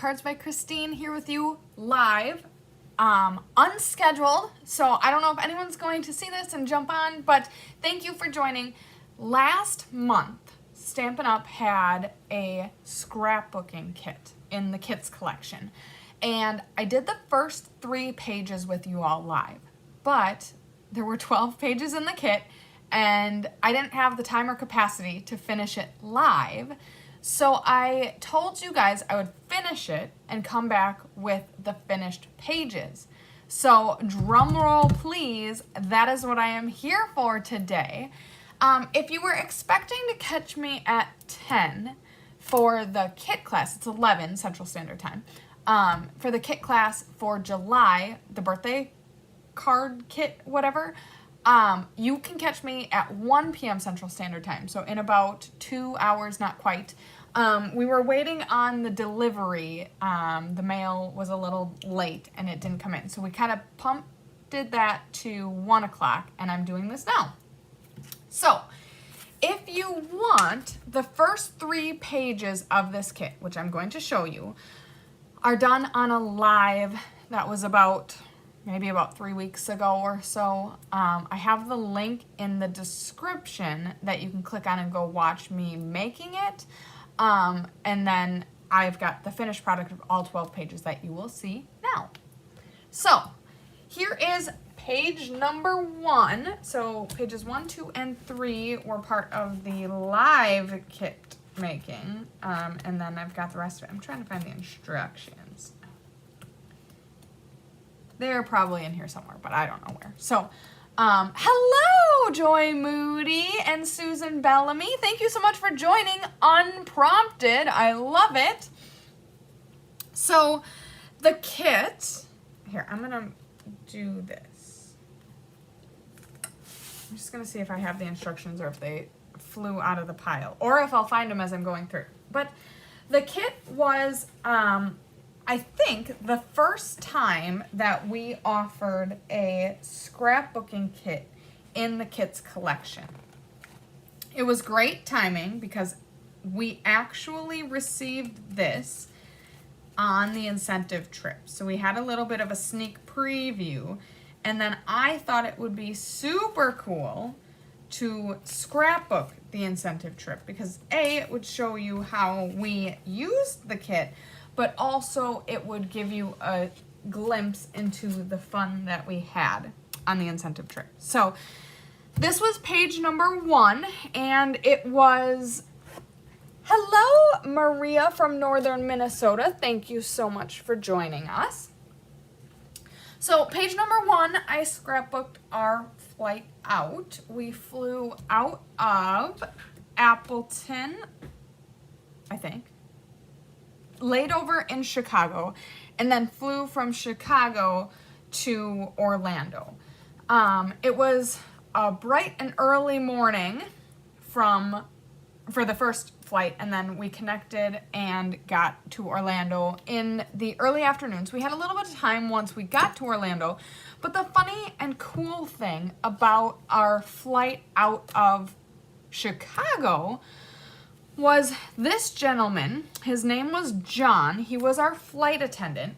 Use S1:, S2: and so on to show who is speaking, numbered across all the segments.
S1: Cards by Christine here with you live, unscheduled. So I don't know if anyone's going to see this and jump on, but thank you for joining. Last month, Stampin' Up had a scrapbooking kit in the kits collection. And I did the first 3 pages with you all live, but there were 12 pages in the kit and I didn't have the time or capacity to finish it live. So I told you guys I would finish it and come back with the finished pages. So drum roll please, that is what I am here for today. If you were expecting to catch me at 10 for the kit class, it's 11 Central Standard Time, for the kit class for July, the birthday card kit, whatever, you can catch me at 1 p.m. Central Standard Time, so in about 2 hours, not quite. We were waiting on the delivery. The mail was a little late and it didn't come in, so we kind of did that to 1 o'clock, and I'm doing this now. So, if you want, the first 3 pages of this kit, which I'm going to show you, are done on a live that was maybe about 3 weeks ago or so. I have the link in the description that you can click on and go watch me making it. And then I've got the finished product of all 12 pages that you will see now. So here is page number 1. So pages 1, 2, and 3 were part of the live kit making. And then I've got the rest of it. I'm trying to find the instructions. They're probably in here somewhere, but I don't know where. So, hello, Joy Moody and Susan Bellamy. Thank you so much for joining unprompted. I love it. So, the kit, here, I'm going to do this. I'm just going to see if I have the instructions or if they flew out of the pile, or if I'll find them as I'm going through. But the kit was, I think, the first time that we offered a scrapbooking kit in the kits collection. It was great timing because we actually received this on the incentive trip. So we had a little bit of a sneak preview, and then I thought it would be super cool to scrapbook the incentive trip because A, it would show you how we used the kit, but also it would give you a glimpse into the fun that we had on the incentive trip. So this was page number 1, and it was, hello, Maria from Northern Minnesota. Thank you so much for joining us. So page number 1, I scrapbooked our flight out. We flew out of Appleton, I think, laid over in Chicago, and then flew from Chicago to Orlando. It was a bright and early morning for the first flight, and then we connected and got to Orlando in the early afternoons. We had a little bit of time once we got to Orlando, but the funny and cool thing about our flight out of Chicago was this gentleman. His name was John. He was our flight attendant.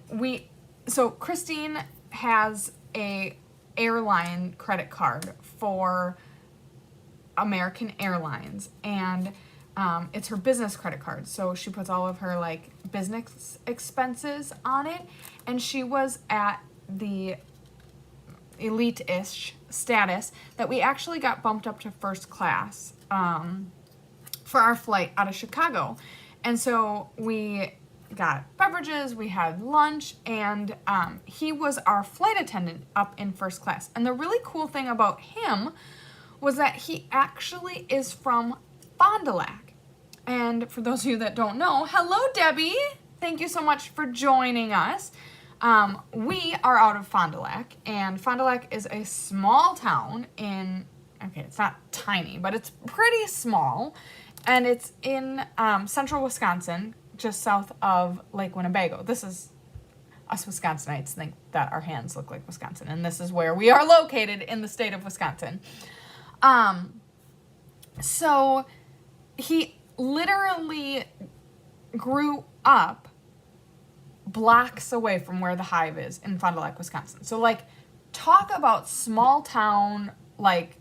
S1: So Christine has a airline credit card for American Airlines, and it's her business credit card. So she puts all of her like business expenses on it, and she was at the elite-ish status that we actually got bumped up to first class for our flight out of Chicago. And so we got beverages, we had lunch, and he was our flight attendant up in first class. And the really cool thing about him was that he actually is from Fond du Lac. And for those of you that don't know, hello Debbie! Thank you so much for joining us. We are out of Fond du Lac, and Fond du Lac is a small town in, okay, it's not tiny, but it's pretty small, and it's in central Wisconsin, just south of Lake Winnebago. This is, us Wisconsinites think that our hands look like Wisconsin, and this is where we are located in the state of Wisconsin. So he literally grew up blocks away from where the hive is in Fond du Lac, Wisconsin. So like, talk about small town, like,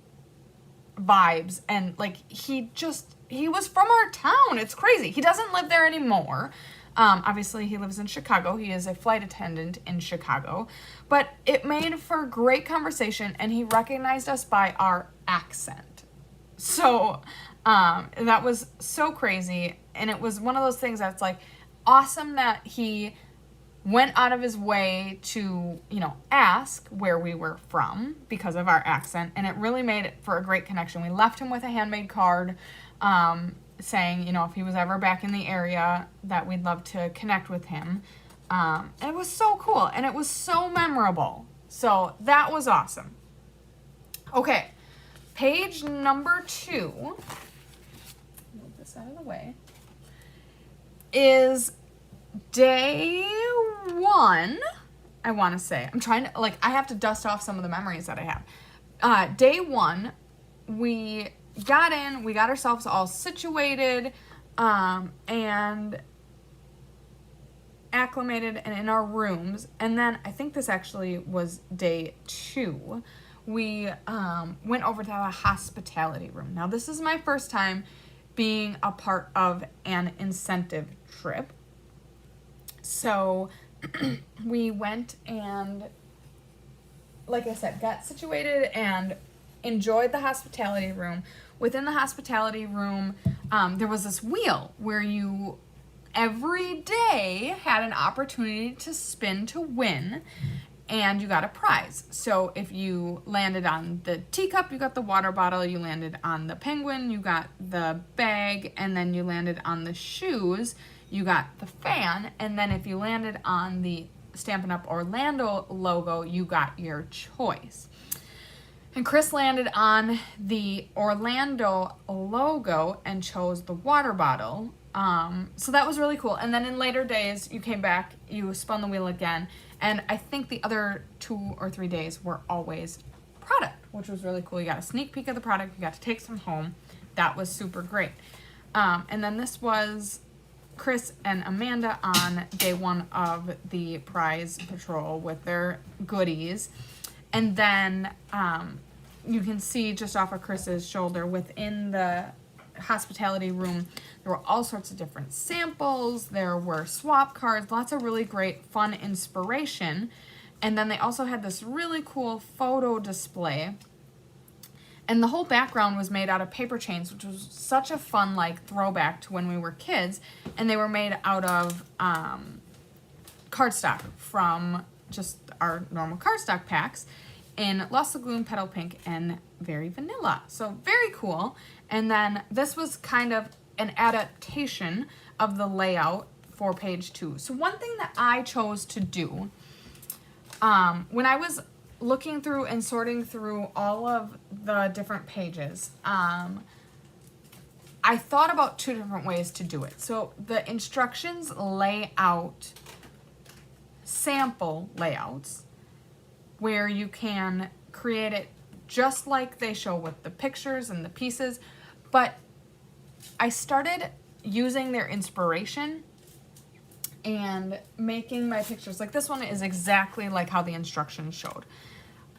S1: vibes. And like, he was from our town. It's crazy. He doesn't live there anymore. Obviously he lives in Chicago. He is a flight attendant in Chicago, but it made for great conversation, and he recognized us by our accent. So, that was so crazy. And it was one of those things that's like awesome that he went out of his way to, you know, ask where we were from because of our accent. And it really made it for a great connection. We left him with a handmade card, saying, you know, if he was ever back in the area, that we'd love to connect with him. And it was so cool, and it was so memorable. So that was awesome. Okay, page number 2, move this out of the way, is day 1, I want to say. I'm trying to, like, I have to dust off some of the memories that I have. Day 1, we got in, we got ourselves all situated, and acclimated and in our rooms. And then I think this actually was day 2. We went over to the hospitality room. Now, this is my first time being a part of an incentive trip. So we went and, like I said, got situated and enjoyed the hospitality room. Within the hospitality room, there was this wheel where you every day had an opportunity to spin to win, and you got a prize. So if you landed on the teacup, you got the water bottle. You landed on the penguin, you got the bag. And then you landed on the shoes, you got the fan. And then if you landed on the Stampin' Up! Orlando logo, you got your choice. And Chris landed on the Orlando logo and chose the water bottle. So that was really cool. And then in later days, you came back, you spun the wheel again, and I think the other 2 or 3 days were always product, which was really cool. You got a sneak peek of the product, you got to take some home. That was super great. And then this was Chris and Amanda on day 1 of the prize patrol with their goodies. And then you can see just off of Chris's shoulder within the hospitality room, there were all sorts of different samples. There were swap cards, lots of really great fun inspiration. And then they also had this really cool photo display. And the whole background was made out of paper chains, which was such a fun, like, throwback to when we were kids. And they were made out of cardstock from just our normal cardstock packs in Lost Lagoon, Petal Pink, and Very Vanilla. So very cool. And then this was kind of an adaptation of the layout for page 2. So one thing that I chose to do, when I was looking through and sorting through all of the different pages, I thought about 2 different ways to do it. So the instructions lay out sample layouts where you can create it just like they show with the pictures and the pieces, but I started using their inspiration and making my pictures. Like, this one is exactly like how the instructions showed,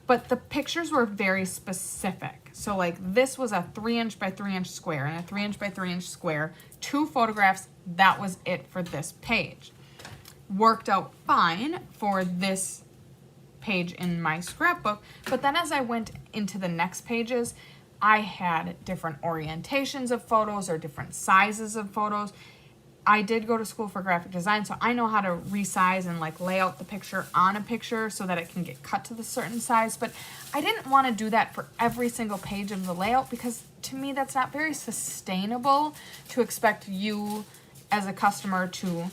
S1: but the pictures were very specific. So like, this was a 3" by 3" square and a 3" by 3" square, 2 photographs. That was it for this page. Worked out fine for this page in my scrapbook, but then as I went into the next pages, I had different orientations of photos or different sizes of photos. I did go to school for graphic design, so I know how to resize and like lay out the picture on a picture so that it can get cut to the certain size, but I didn't want to do that for every single page of the layout, because to me that's not very sustainable to expect you as a customer to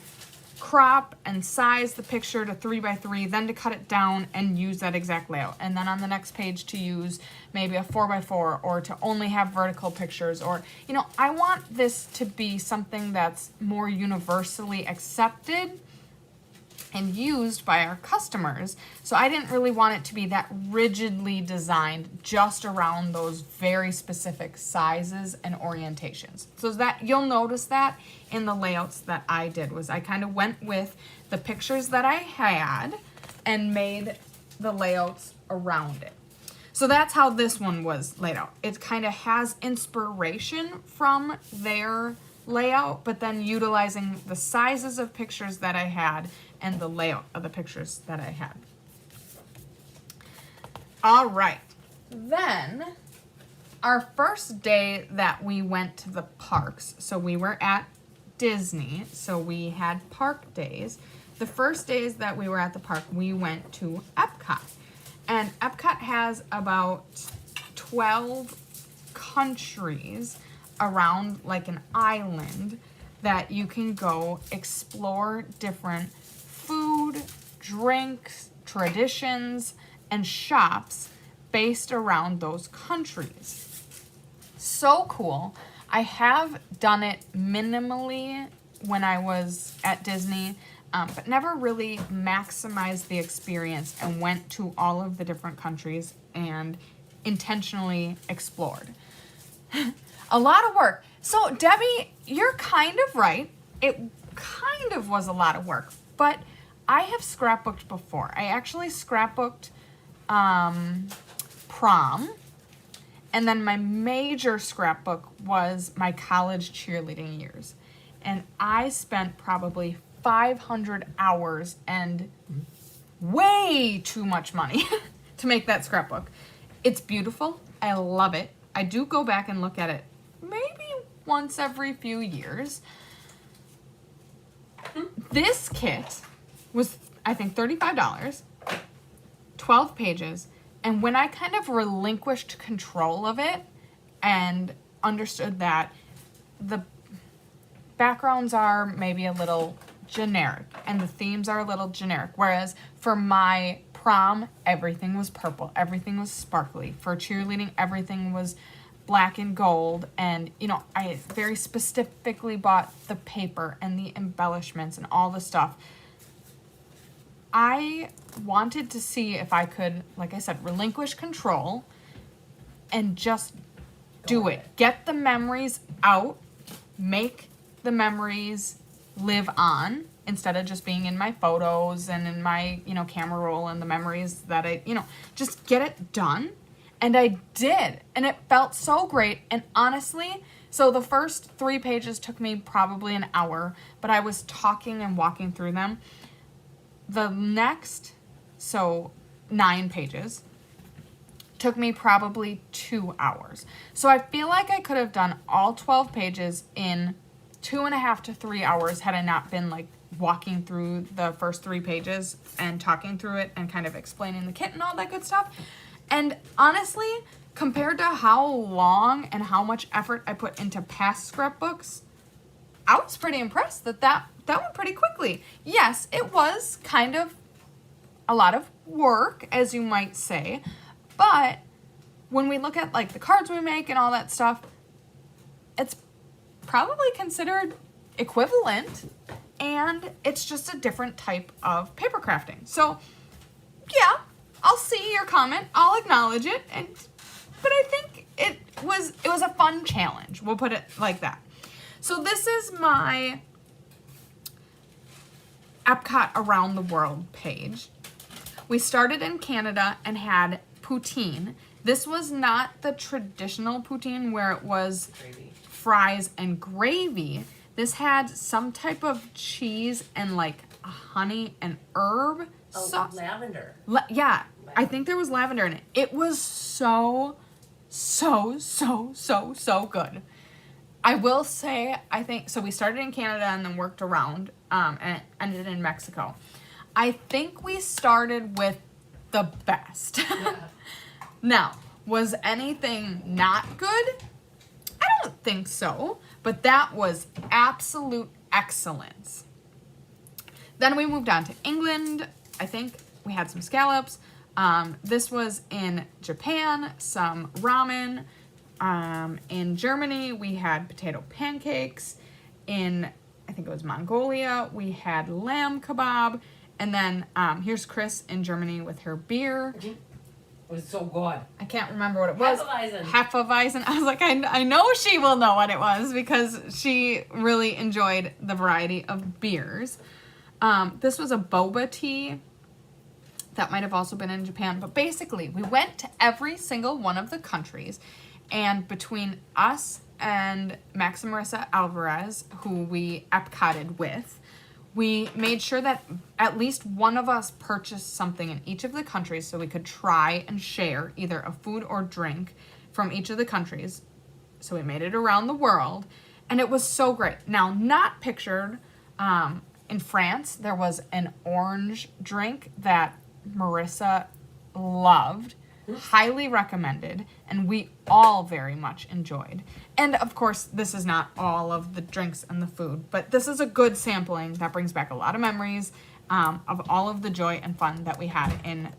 S1: crop and size the picture to 3 by 3, then to cut it down and use that exact layout, and then on the next page to use maybe a 4 by 4, or to only have vertical pictures, or, you know, I want this to be something that's more universally accepted and used by our customers. So I didn't really want it to be that rigidly designed just around those very specific sizes and orientations. So that you'll notice that in the layouts that I did was I kind of went with the pictures that I had and made the layouts around it. So that's how this one was laid out. It kind of has inspiration from their layout, but then utilizing the sizes of pictures that I had and the layout of the pictures that I had. All right, then our first day that we went to the parks, so we were at Disney, so we had park days. The first days that we were at the park, we went to Epcot. And Epcot has about 12 countries around like an island that you can go explore different food, drinks, traditions, and shops based around those countries. So cool. I have done it minimally when I was at Disney, but never really maximized the experience and went to all of the different countries and intentionally explored. A lot of work. So Debbie, you're kind of right. It kind of was a lot of work, but I have scrapbooked before. I actually scrapbooked prom, and then my major scrapbook was my college cheerleading years. And I spent probably 500 hours and way too much money to make that scrapbook. It's beautiful. I love it. I do go back and look at it maybe once every few years. This kit was, I think, $35, 12 pages, and when I kind of relinquished control of it and understood that the backgrounds are maybe a little generic and the themes are a little generic, whereas for my prom, everything was purple, everything was sparkly. For cheerleading, everything was black and gold, and I very specifically bought the paper and the embellishments and all the stuff. I wanted to see if I could, like I said, relinquish control and just do it. Get the memories out, make the memories live on instead of just being in my photos and in my, camera roll and the memories that I, just get it done. And I did, and it felt so great. And honestly, so the first 3 pages took me probably an hour, but I was talking and walking through them. The next, 9 pages, took me probably 2 hours. So I feel like I could have done all 12 pages in 2.5 to 3 hours had I not been like walking through the first 3 pages and talking through it and kind of explaining the kit and all that good stuff. And honestly, compared to how long and how much effort I put into past scrapbooks, I was pretty impressed that went pretty quickly. Yes, it was kind of a lot of work, as you might say, but when we look at like the cards we make and all that stuff, it's probably considered equivalent, and it's just a different type of paper crafting. So yeah, I'll see your comment, I'll acknowledge it, but I think it was a fun challenge. We'll put it like that. So this is my Epcot Around the World page. We started in Canada and had poutine. This was not the traditional poutine where it was fries and gravy. This had some type of cheese and like a honey and herb sauce.
S2: Lavender.
S1: Yeah, I think there was lavender in it. It was so good. I will say, I think, so we started in Canada and then worked around and it ended in Mexico. I think we started with the best. Yeah. Now, was anything not good? I don't think so, but that was absolute excellence. Then we moved on to England. I think we had some scallops. This was in Japan, some ramen. In Germany, we had potato pancakes. In, I think it was Mongolia, we had lamb kebab. And then here's Chris in Germany with her beer.
S2: It was so good.
S1: I can't remember what it was.
S2: Hefeweizen.
S1: Hefeweizen. I was like, I know she will know what it was because she really enjoyed the variety of beers. This was a boba tea. That might have also been in Japan. But basically, we went to every single one of the countries. And between us and Max and Marissa Alvarez, who we Epcotted with, we made sure that at least one of us purchased something in each of the countries so we could try and share either a food or drink from each of the countries. So we made it around the world. And it was so great. Now, not pictured, in France, there was an orange drink that Marissa loved, highly recommended, and we all very much enjoyed. And of course, this is not all of the drinks and the food, but this is a good sampling that brings back a lot of memories of all of the joy and fun that we had in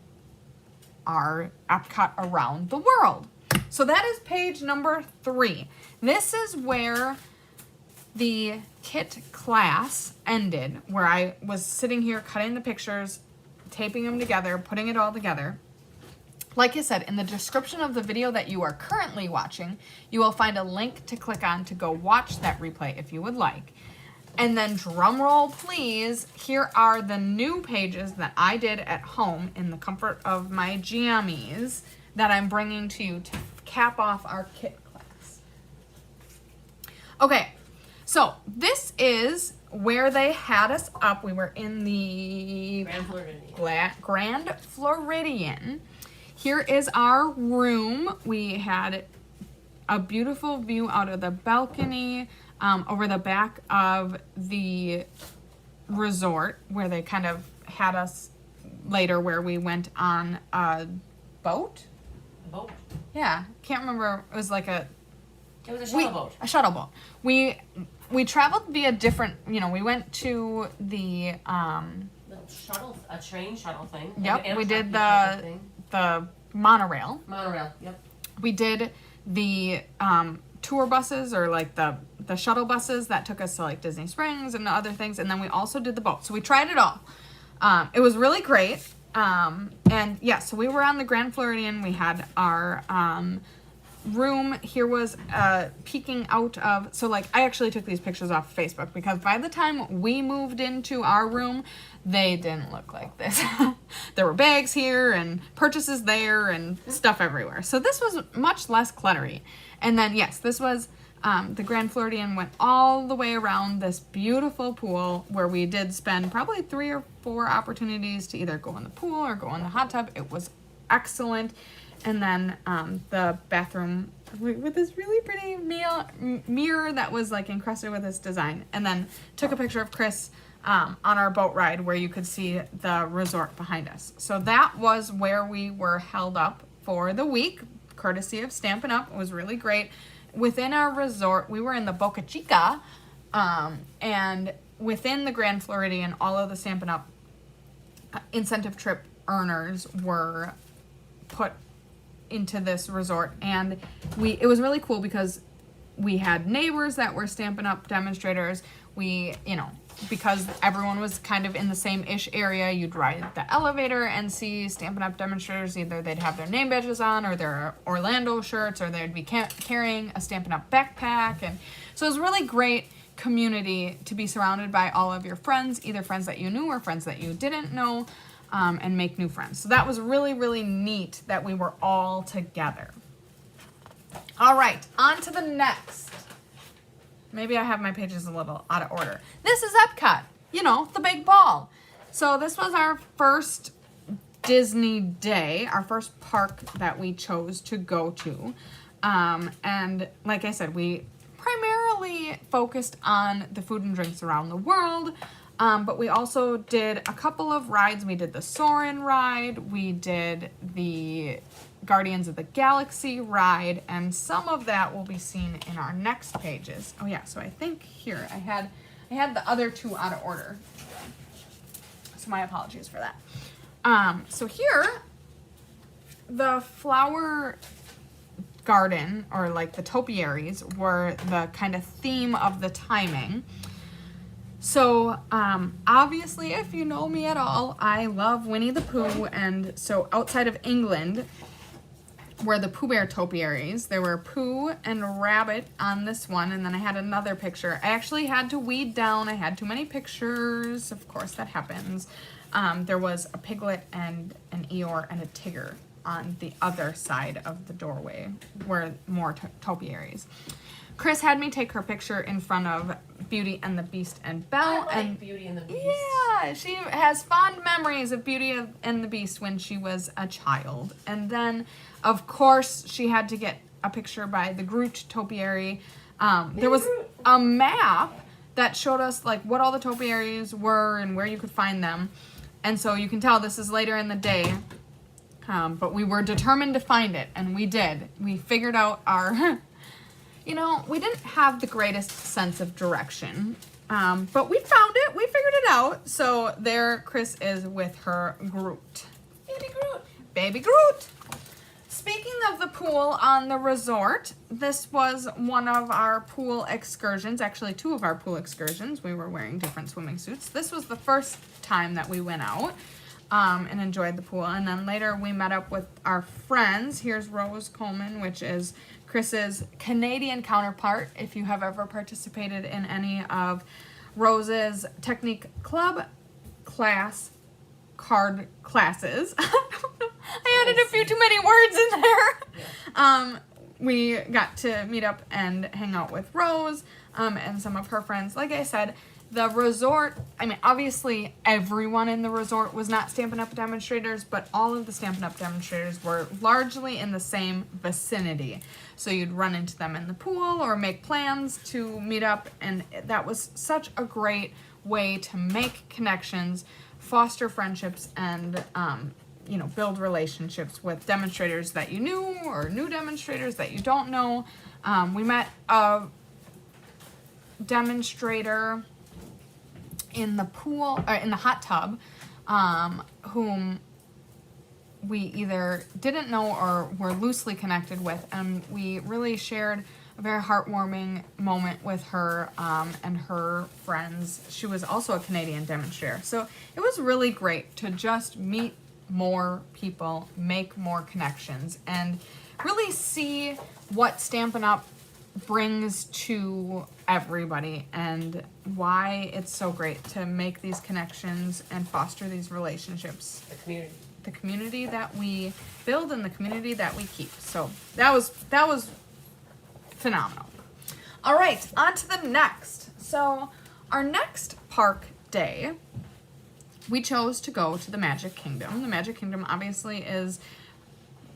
S1: our Epcot around the world. So that is page number 3. This is where the kit class ended, where I was sitting here cutting the pictures, taping them together, putting it all together. Like I said, in the description of the video that you are currently watching, you will find a link to click on to go watch that replay if you would like. And then drum roll, please, here are the new pages that I did at home in the comfort of my jammies that I'm bringing to you to cap off our kit class. Okay, so this is where they had us up. We were in the Grand Floridian. Here is our room. We had a beautiful view out of the balcony over the back of the resort where they kind of had us later, where we went on a boat.
S2: A boat?
S1: Yeah, can't remember. It was like
S2: It was a shuttle boat.
S1: A shuttle boat. We traveled via different, we went to the
S2: shuttle, a train shuttle thing.
S1: Yep, we did the monorail.
S2: Monorail, yep.
S1: We did the tour buses, or like the shuttle buses that took us to like Disney Springs and other things, and then we also did the boat. So we tried it all. It was really great. And yeah, so we were on the Grand Floridian. We had our room. Here was peeking out of, so like I actually took these pictures off Facebook because by the time we moved into our room, they didn't look like this. There were bags here and purchases there and stuff everywhere. So this was much less cluttery. And then yes, this was the Grand Floridian, went all the way around this beautiful pool where we did spend probably 3 or 4 opportunities to either go in the pool or go in the hot tub. It was excellent. And then the bathroom with this really pretty mirror that was like encrusted with this design. And then took a picture of Chris on our boat ride where you could see the resort behind us. So that was where we were held up for the week, courtesy of Stampin' Up. It was really great. Within our resort, we were in the Boca Chica, and within the Grand Floridian, all of the Stampin' Up incentive trip earners were put into this resort, and it was really cool because we had neighbors that were Stampin' Up demonstrators. We, because everyone was kind of in the same-ish area, you'd ride the elevator and see Stampin' Up demonstrators. Either they'd have their name badges on, or their Orlando shirts, or they'd be carrying a Stampin' Up backpack. And so it was really great community to be surrounded by all of your friends, either friends that you knew or friends that you didn't know, and make new friends. So that was really, really neat that we were all together. All right, on to the next. Maybe I have my pages a little out of order. This is Epcot, the big ball. So this was our first Disney day, our first park that we chose to go to. And like I said, we primarily focused on the food and drinks around the world. But we also did a couple of rides. We did the Soarin' ride. We did the Guardians of the Galaxy ride, and some of that will be seen in our next pages. Oh yeah, so I think here I had the other 2 out of order. So my apologies for that. So here, the flower garden, or like the topiaries, were the kind of theme of the timing. So, obviously, if you know me at all, I love Winnie the Pooh, and so outside of England were the Pooh Bear topiaries. There were Pooh and Rabbit on this one, and then I had another picture. I actually had to weed down. I had too many pictures. Of course, that happens. There was a Piglet and an Eeyore and a Tigger on the other side of the doorway were more topiaries. Chris had me take her picture in front of Beauty and the Beast and Belle.
S2: I like
S1: and
S2: Beauty and the Beast.
S1: Yeah, she has fond memories of Beauty and the Beast when she was a child. And then, of course, she had to get a picture by the Groot topiary. There was a map that showed us like what all the topiaries were and where you could find them. And so you can tell this is later in the day. But we were determined to find it, and we did. We figured out our... You know, we didn't have the greatest sense of direction, but we found it. We figured it out. So there Chris is with her Groot.
S2: Baby Groot.
S1: Baby Groot. Speaking of the pool on the resort, this was one of our pool excursions. Actually, two of our pool excursions. We were wearing different swimming suits. This was the first time that we went out and enjoyed the pool. And then later we met up with our friends. Here's Rose Coleman, which is Chris's Canadian counterpart. If you have ever participated in any of Rose's Technique Club class card classes. I added a few too many words in there.
S2: Yeah.
S1: We got to meet up and hang out with Rose and some of her friends. Like I said, the resort, I mean, obviously everyone in the resort was not Stampin' Up! Demonstrators, but all of the Stampin' Up! Demonstrators were largely in the same vicinity. So you'd run into them in the pool or make plans to meet up, and that was such a great way to make connections, foster friendships, and you know, build relationships with demonstrators that you knew or new demonstrators that you don't know. We met a demonstrator in the pool, or in the hot tub, whom we either didn't know or were loosely connected with, and we really shared a very heartwarming moment with her and her friends. She was also a Canadian demonstrator, so it was really great to just meet more people, make more connections, and really see what Stampin' Up! Brings to everybody and why it's so great to make these connections and foster these relationships.
S2: The community.
S1: The community that we build and the community that we keep. So that was phenomenal. All right, on to the next. So our next park day, we chose to go to the Magic Kingdom. The Magic Kingdom obviously is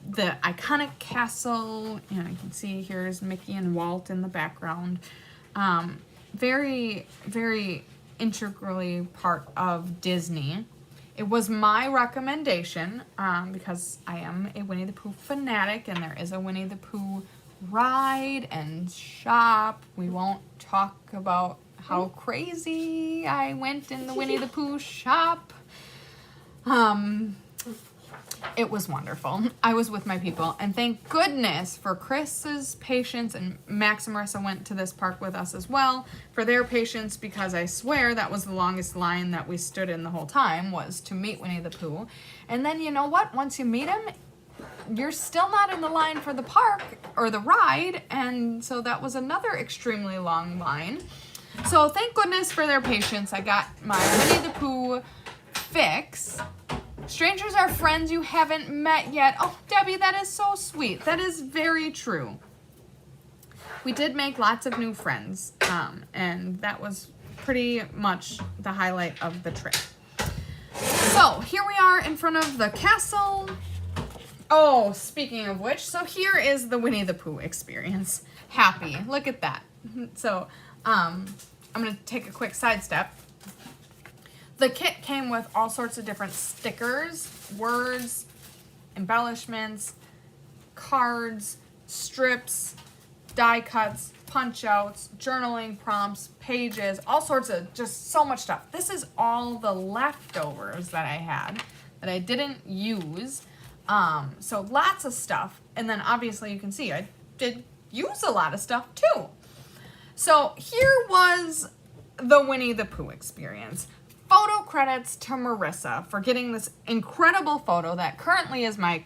S1: the iconic castle. You know, you can see here's Mickey and Walt in the background. Very, very integrally part of Disney. It was my recommendation because I am a Winnie the Pooh fanatic, and there is a Winnie the Pooh ride and shop. We won't talk about how crazy I went in the Winnie the Pooh shop. It was wonderful. I was with my people, and thank goodness for Chris's patience, and Max and Marissa went to this park with us as well, for their patience, because I swear that was the longest line that we stood in the whole time, was to meet Winnie the Pooh. And then you know what? Once you meet him, you're still not in the line for the park or the ride, and so that was another extremely long line. So thank goodness for their patience. I got my Winnie the Pooh fix. Strangers are friends you haven't met yet. Oh, Debbie, that is so sweet. That is very true. We did make lots of new friends, and that was pretty much the highlight of the trip. So here we are in front of the castle. Oh, speaking of which, so here is the Winnie the Pooh experience. Happy. Look at that. So I'm going to take a quick sidestep. The kit came with all sorts of different stickers, words, embellishments, cards, strips, die cuts, punch outs, journaling prompts, pages, all sorts of just so much stuff. This is all the leftovers that I had that I didn't use. So lots of stuff. And then obviously you can see I did use a lot of stuff too. So here was the Winnie the Pooh experience. Photo credits to Marissa for getting this incredible photo that currently is my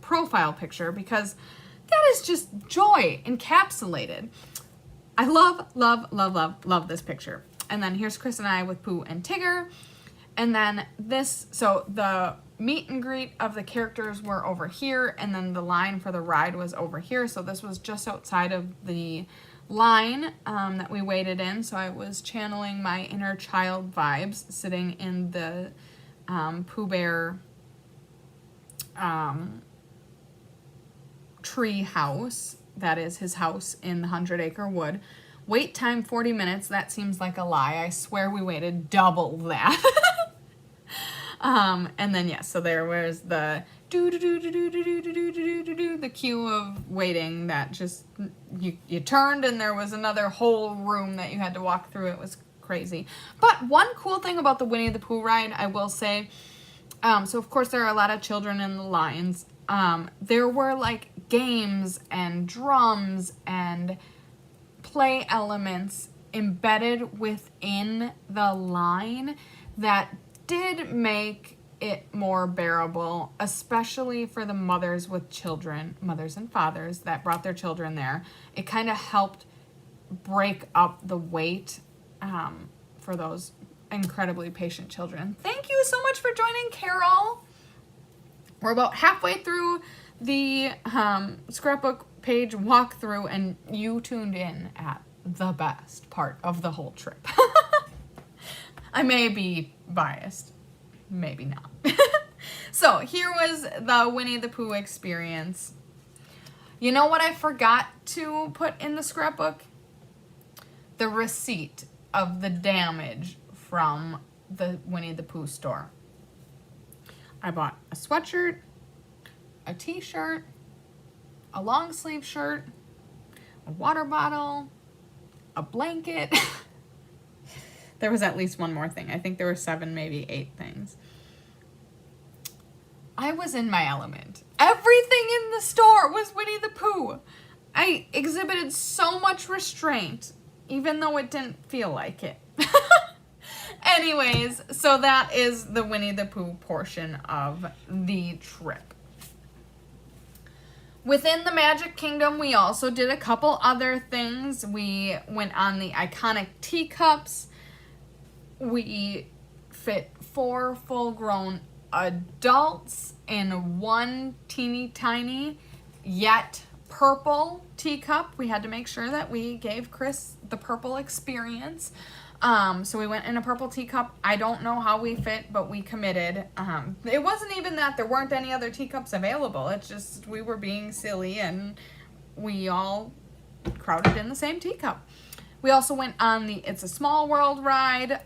S1: profile picture, because that is just joy encapsulated. I love this picture. And then here's Chris and I with Pooh and Tigger. And then this, so the meet and greet of the characters were over here, and then the line for the ride was over here. So this was just outside of the line that we waited in. So I was channeling my inner child vibes sitting in the Pooh Bear tree house. That is his house in the 100-acre wood. Wait time 40 minutes. That seems like a lie. I swear we waited double that. And then yes, so there was the the queue of waiting that just you turned and there was another whole room that you had to walk through. It was crazy. But one cool thing about the Winnie the Pooh ride, I will say, so of course there are a lot of children in the lines. There were like games and drums and play elements embedded within the line that did make it more bearable, especially for the mothers with children, mothers and fathers that brought their children there. It kind of helped break up the wait for those incredibly patient children. Thank you so much for joining, Carol. We're about halfway through the scrapbook page walkthrough, and you tuned in at the best part of the whole trip. I may be biased, maybe not. So here was the Winnie the Pooh experience. You know what I forgot to put in the scrapbook? The receipt of the damage from the Winnie the Pooh store. I bought a sweatshirt, a t-shirt, a long sleeve shirt, a water bottle, a blanket. There was at least one more thing. I think there were 7, maybe 8 things. I was in my element. Everything in the store was Winnie the Pooh. I exhibited so much restraint, even though it didn't feel like it. Anyways, so that is the Winnie the Pooh portion of the trip. Within the Magic Kingdom, we also did a couple other things. We went on the iconic teacups. We fit 4 full-grown adults in one teeny tiny yet purple teacup. We had to make sure that we gave Chris the purple experience. So we went in a purple teacup. I don't know how we fit, but we committed. It wasn't even that there weren't any other teacups available. It's just we were being silly and we all crowded in the same teacup. We also went on the It's a Small World ride.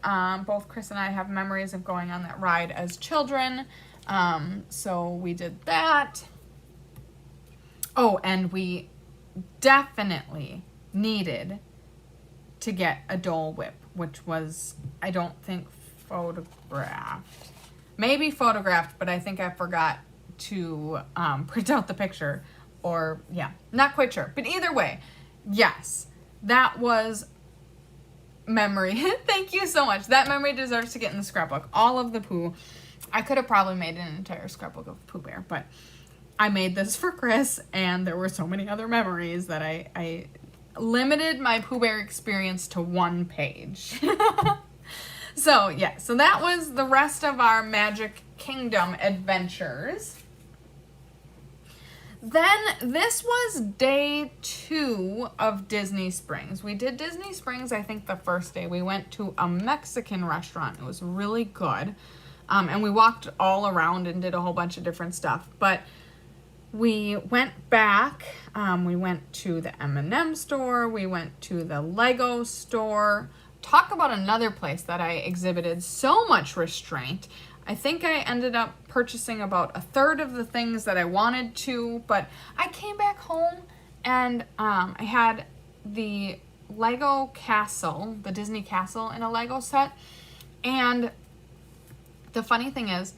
S1: Both Chris and I have memories of going on that ride as children. So we did that. Oh, and we definitely needed to get a Dole Whip, which was, I don't think, photographed. Maybe photographed, but I think I forgot to print out the picture. Or, yeah, not quite sure. But either way, yes, that was memory. Thank you so much. That memory deserves to get in the scrapbook. All of the Pooh. I could have probably made an entire scrapbook of Pooh Bear, but I made this for Chris, and there were so many other memories that I limited my Pooh Bear experience to 1 page. So, yeah. So that was the rest of our Magic Kingdom adventures. Then this was day 2 of Disney Springs. We did Disney Springs, I think, the first day. We went to a Mexican restaurant. It was really good. And we walked all around and did a whole bunch of different stuff. But we went back. We went to the M&M store. We went to the Lego store. Talk about another place that I exhibited so much restraint. I think I ended up purchasing about 1/3 of the things that I wanted to, but I came back home and I had the Lego castle, the Disney castle in a Lego set. And the funny thing is,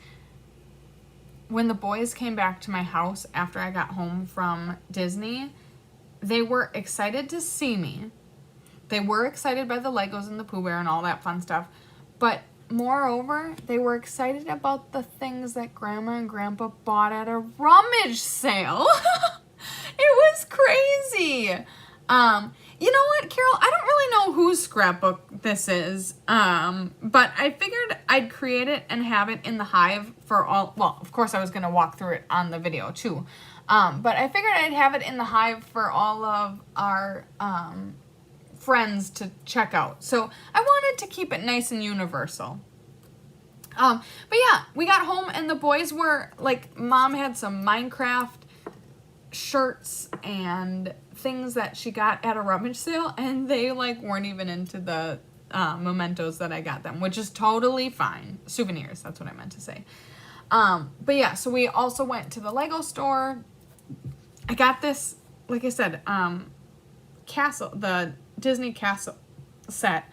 S1: when the boys came back to my house after I got home from Disney, they were excited to see me, they were excited by the Legos and the Pooh Bear and all that fun stuff. But moreover, they were excited about the things that Grandma and Grandpa bought at a rummage sale. It was crazy. You know what, Carol? I don't really know whose scrapbook this is, but I figured I'd create it and have it in the hive for all, well, of course I was going to walk through it on the video too, but I figured I'd have it in the hive for all of our friends to check out. So I wanted to keep it nice and universal. But yeah, we got home and the boys were, like, Mom had some Minecraft shirts and things that she got at a rummage sale, and they, like, weren't even into the mementos that I got them, which is totally fine. Souvenirs, that's what I meant to say. But yeah, so we also went to the Lego store. I got this, like I said, castle, the Disney castle set,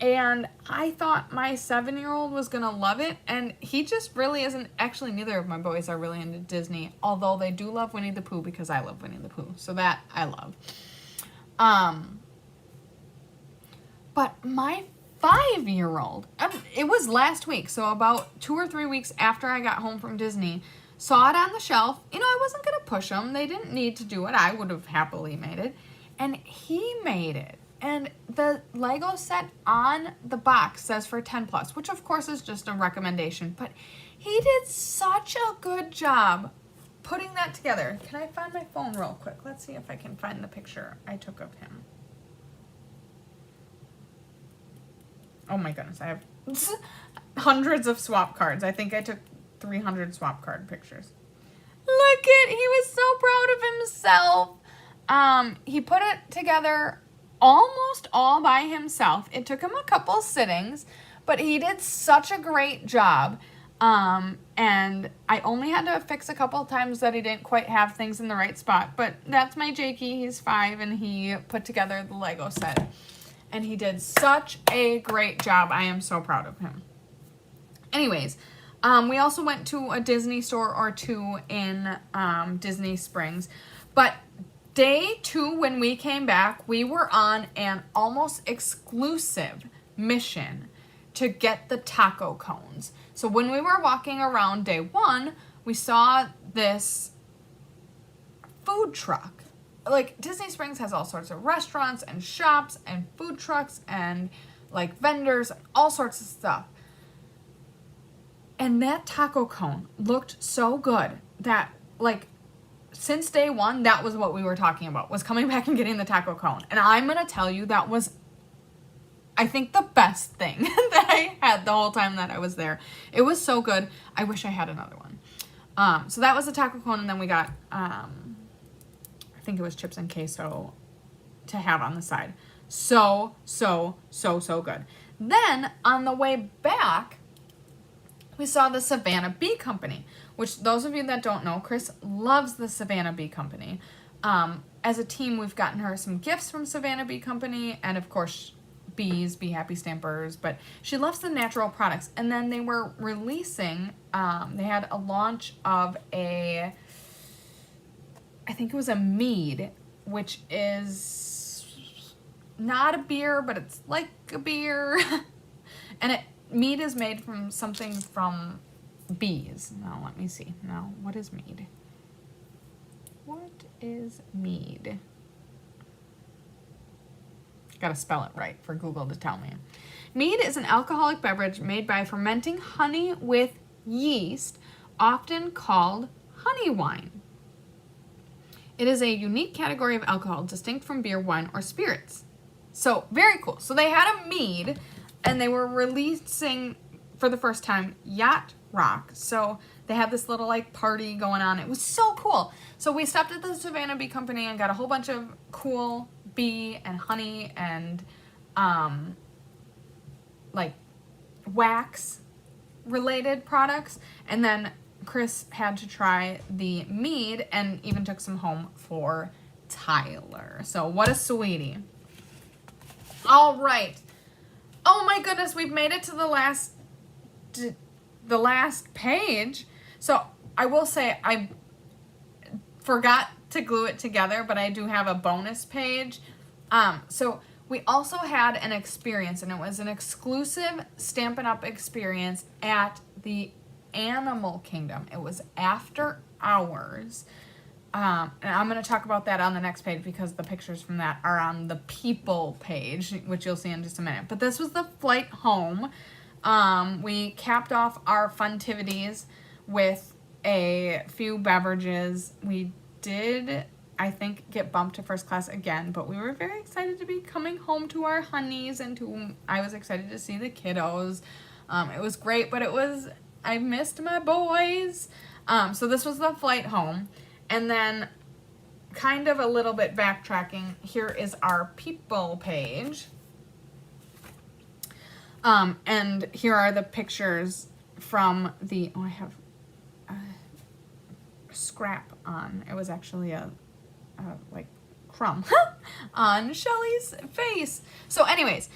S1: and I thought my 7-year-old was gonna love it, and he just really isn't. Actually, neither of my boys are really into Disney, although they do love Winnie the Pooh because I love Winnie the Pooh, so that I love. But my 5-year-old, it was last week, so about 2 or 3 weeks after I got home from Disney, saw it on the shelf. You know, I wasn't gonna push them. They didn't need to do it. I would have happily made it, and he made it. And the Lego set on the box says for 10 plus, which of course is just a recommendation, but he did such a good job putting that together. Can I find my phone real quick? Let's see if I can find the picture I took of him. Oh my goodness, I have hundreds of swap cards. I think I took 300 swap card pictures. Look he was so proud of himself. He put it together almost all by himself. It took him a couple sittings, but he did such a great job. And I only had to fix a couple times that he didn't quite have things in the right spot, but that's my Jakey. He's 5 and he put together the Lego set. And he did such a great job. I am so proud of him. Anyways, we also went to a Disney store or two in Disney Springs, but Day 2, when we came back, we were on an almost exclusive mission to get the taco cones. So when we were walking around day 1, we saw this food truck. Like, Disney Springs has all sorts of restaurants and shops and food trucks and, like, vendors and all sorts of stuff. And that taco cone looked so good that, like, since day 1, that was what we were talking about, was coming back and getting the taco cone. And I'm going to tell you, that was, I think, the best thing that I had the whole time that I was there. It was so good. I wish I had another one. So that was the taco cone, and then we got, I think it was chips and queso to have on the side. So good. Then, on the way back, we saw the Savannah Bee Company, which those of you that don't know, Chris loves the Savannah Bee Company. As a team, we've gotten her some gifts from Savannah Bee Company, and of course, bees, Bee Happy Stampers, but she loves the natural products. And then they were releasing, they had a launch of I think it was a mead, which is not a beer, but it's like a beer. And mead is made from something from bees. Now, let me see. Now, what is mead? What is mead? Gotta spell it right for Google to tell me. Mead is an alcoholic beverage made by fermenting honey with yeast, often called honey wine. It is a unique category of alcohol distinct from beer, wine, or spirits. So, very cool. So they had a mead, and they were releasing, for the first time, Yacht Rock. So they had this little, like, party going on. It was so cool. So we stopped at the Savannah Bee Company and got a whole bunch of cool bee and honey and, like, wax-related products. And then Chris had to try the mead and even took some home for Tyler. So what a sweetie. All right. Oh my goodness, we've made it to the last page. So I will say I forgot to glue it together, but I do have a bonus page. So we also had an experience, and it was an exclusive Stampin' Up! Experience at the Animal Kingdom. It was after hours. And I'm going to talk about that on the next page because the pictures from that are on the people page, which you'll see in just a minute. But this was the flight home. We capped off our funtivities with a few beverages. We did, I think, get bumped to first class again, but we were very excited to be coming home to our honeys, and I was excited to see the kiddos. It was great, but I missed my boys. So this was the flight home. And then, kind of a little bit backtracking, here is our people page. And here are the pictures from the, I have a scrap on. It was actually a like, crumb on Shelly's face. So anyways,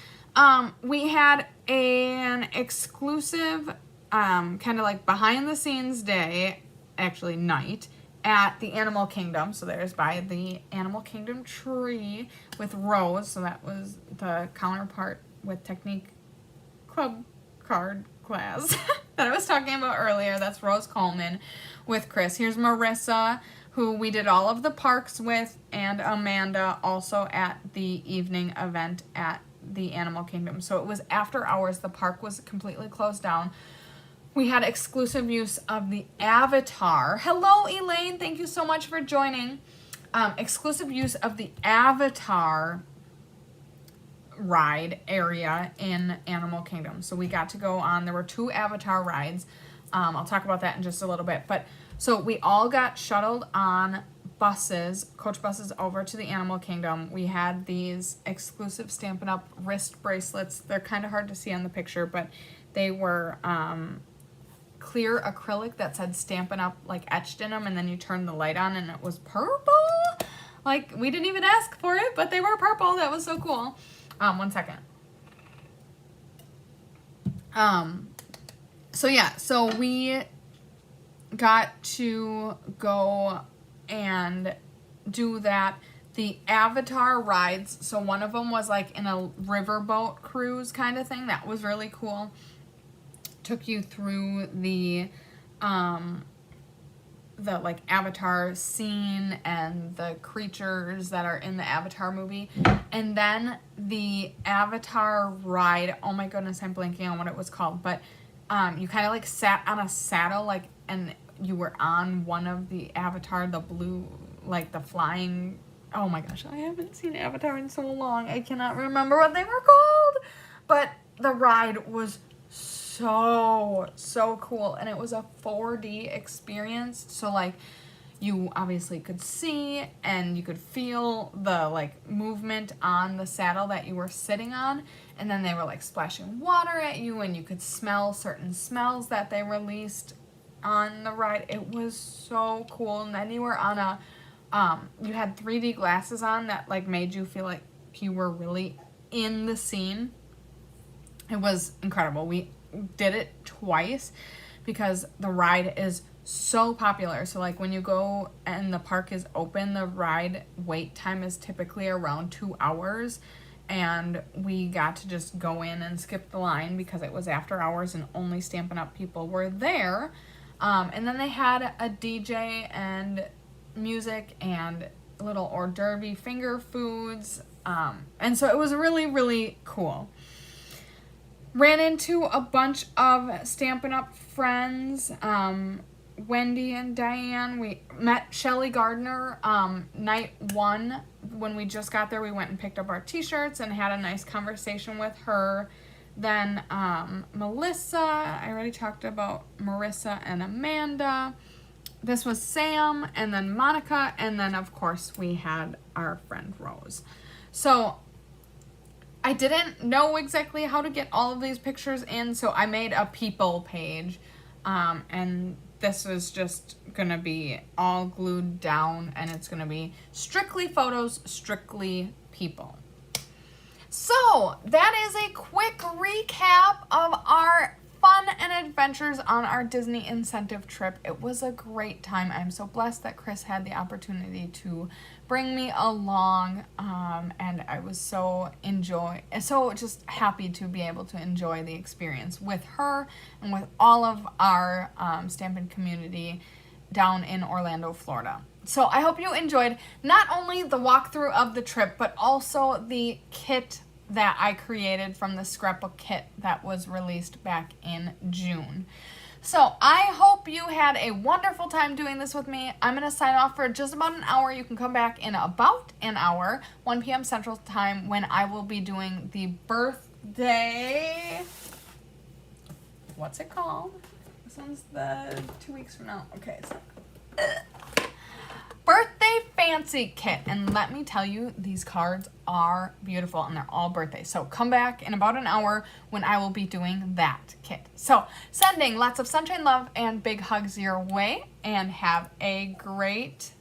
S1: we had an exclusive, kind of like behind the scenes day, actually night, at the Animal Kingdom. So there's by the Animal Kingdom tree with Rose. So that was the counterpart with Technique Club card class that I was talking about earlier. That's Rose Coleman with Chris. Here's Marissa, who we did all of the parks with, and Amanda also at the evening event at the Animal Kingdom. So it was after hours. The park was completely closed down. We had exclusive use of the Avatar. Hello, Elaine. Thank you so much for joining. Exclusive use of the Avatar ride area in Animal Kingdom. So we got to go on, there were 2 Avatar rides. I'll talk about that in just a little bit. But so we all got shuttled on buses, coach buses, over to the Animal Kingdom. We had these exclusive Stampin' Up! Wrist bracelets. They're kind of hard to see on the picture, but they were clear acrylic that said Stampin' Up! Like etched in them, and then you turn the light on and it was purple. Like, we didn't even ask for it, but they were purple. That was so cool. One second. So yeah, so we got to go and do that. The Avatar rides, so one of them was like in a riverboat cruise kind of thing. That was really cool. Took you through the like Avatar scene and the creatures that are in the Avatar movie. And then the Avatar ride, oh my goodness, I'm blanking on what it was called, but you kind of like sat on a saddle, like, and you were on one of the Avatar, the blue, like the flying, oh my gosh, I haven't seen Avatar in so long, I cannot remember what they were called, but the ride was so cool, and it was a 4D experience. So like, you obviously could see and you could feel the like movement on the saddle that you were sitting on, and then they were like splashing water at you, and you could smell certain smells that they released on the ride. It was so cool. And then you were on a you had 3D glasses on that like made you feel like you were really in the scene. It was incredible. We did it twice because the ride is so popular. So like when you go and the park is open, the ride wait time is typically around 2 hours, and we got to just go in and skip the line because it was after hours and only Stampin' Up! People were there. And then they had a DJ and music and little hors d'oeuvre finger foods, and so it was really cool. Ran into a bunch of Stampin' Up! Friends, Wendy and Diane. We met Shelly Gardner night 1. When we just got there, we went and picked up our t-shirts and had a nice conversation with her. Then Melissa, I already talked about Marissa and Amanda. This was Sam, and then Monica, and then of course we had our friend Rose. So I didn't know exactly how to get all of these pictures in, so I made a people page, and this is just gonna be all glued down, and it's gonna be strictly photos, strictly people. So that is a quick recap of our fun and adventures on our Disney incentive trip. It was a great time. I'm so blessed that Chris had the opportunity to bring me along, and I was so just happy to be able to enjoy the experience with her and with all of our Stampin' community down in Orlando, Florida. So I hope you enjoyed not only the walkthrough of the trip, but also the kit that I created from the scrapbook kit that was released back in June. So I hope you had a wonderful time doing this with me. I'm going to sign off for just about an hour. You can come back in about an hour, 1 p.m. Central Time, when I will be doing the birthday... What's it called? This one's the 2 weeks from now. Okay, so... Birthday Fancy Kit. And let me tell you, these cards are beautiful and they're all birthday. So come back in about an hour when I will be doing that kit. So sending lots of sunshine, love, and big hugs your way, and have a great